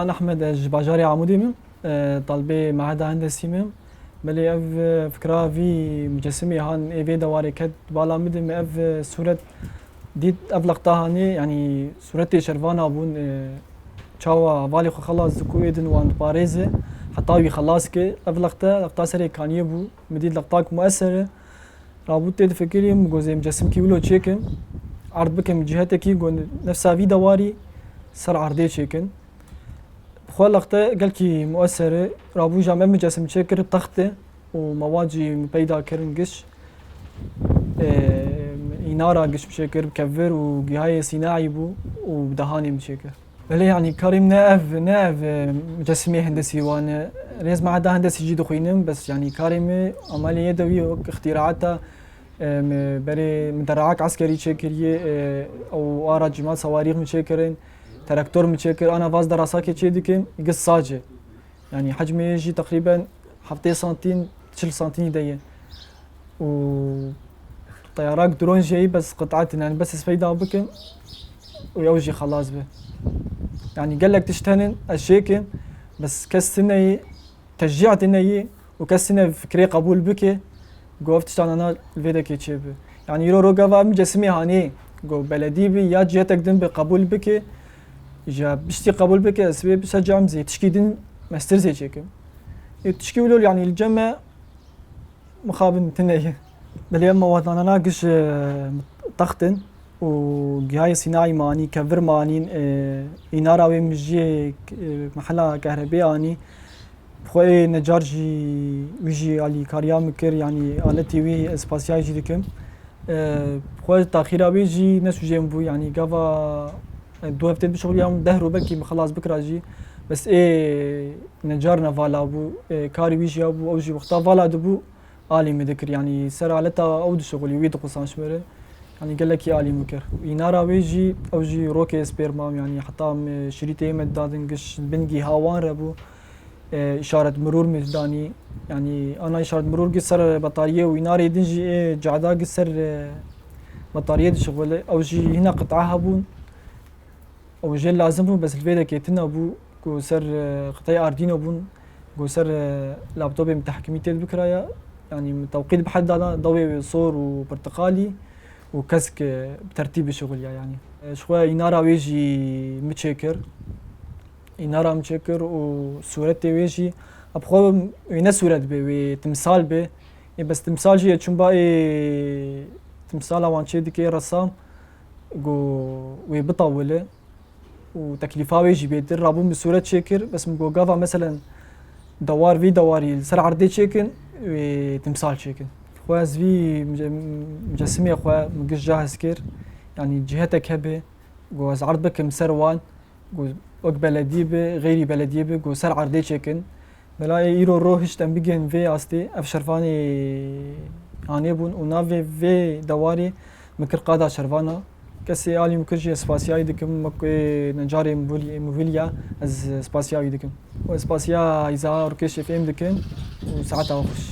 جان احمد باجاري عمودي من طالبي معهد هندسي من بلي اف فكره في مجسمي هان اي في دواري كد بالا مدم اف صورة ديت اف لقطه هاني يعني صورتي شرفانا بون تشاوا بالي خلاص كويدن وان باريزه حتى خلاص كي اف لقطه سري كان يبو مديد لقطاك مؤثره رابط تفكري مجوزي مجسم كي ولو تشيكن عرض بكم جهتك نفسها في دواري سر عرضي تشيكن بخوال لقطة قال كي مؤثرة رابو جامع مجسم تشكر بتخته ومواجي مبيدا كرنقش إنارة قش بشكر بكفر وجهاي صناعي بو وبدهاني مشكر بله يعني كريم نائف مجسمي هندسي وانا ريز ما عدا هندسي جي دخوينم بس يعني كريم عملية يدوي اختراعاتها بري مدرعات عسكري تشكرية او آرا جمال صواريخ متشكرين تراكتور متشكر انا فاز دراساكي تشي ديكم يقص ساجه يعني حجمه يجي تقريبا حفتي سنتين 10 سنتين يدين و طيارات درون جاي بس قطعات يعني بس سفيدا بكم ويوجي خلاص به يعني قال لك تشتهنن الشيكن بس كسنه تشجيعت انه وكسنه فكري قبول بك قوفت تشتغل انا الفيدا كي تشيب يعني يرو روغا مجسمي هاني قو بلدي بي يا جهتك دم بقبول بك جا بشتي قبول بك اسباب بشجع مزي تشكيدن ماستر زي شيكم تشكي ولول يعني الجمع مخابن تنيه بل يما وطنا ناقش تختن وجهاز صناعي ماني كفر مانين إنارة ومجي محلها كهرباء اني بخوي نجار جي ويجي علي كاريا مكر يعني آلتي وي اسباسياي جي ديكم بخوي تاخيرا بيجي ناس جيمبو يعني قافا دو هفتين بشغل يوم دهرو بكي خلاص بكره جي بس نجارنا فالا بو كاري ويجي ابو اوجي وقتا فالا دبو آلي مذكر يعني سر علتا اود شغلي ويد قصان شمره يعني قال لك آلي مكر ينارا ويجي اوجي روكي سبيرمام يعني حتى شريطي مدادنقش بنجي هاوان ربو إشارة مرور مزداني يعني أنا إشارة مرور قصر بطارية ويناري دنجي جعدا قصر بطارية شغله اوجي هنا قطعها بون او جيل لازم بون بس الفيدا كيتنا بو كو سر قطعي اردينو بون كو سر لابتوب متحكمية بكرايا يعني توقيت بحد ضوئي صور وبرتقالي وكسك بترتيب الشغل يعني شوية إنارا ويجي متشكر إنارا متشكر وصورتي ويجي أبخو وين صورة بي وتمثال بي بس تمثال جي تشون باي تمثال وانشي ديكي رسام جو وبطوله وتكلفة ويجي بيدر رابون بصورة شكر بس مجوجافا مثلا دوار في دواري سر عرضي شكل وتمثال شكل خواز في مجسمي خوا مجش جاهز كير يعني جهتك هبه جوز عرض بك مسروان جوز وك بلدي به غيري بلدي به جو سر عرضي شكل بلاي يرو روحش تنبيجن في أستي أفشرفاني هانيبون ونافي في دواري مكر قادة شرفانا كسي آلي مكرجي سباسياي دكم مكوي نجاري موفيليا از سباسياي دكم وسباسيا إذا ركش فيم دكم وساعتها وخش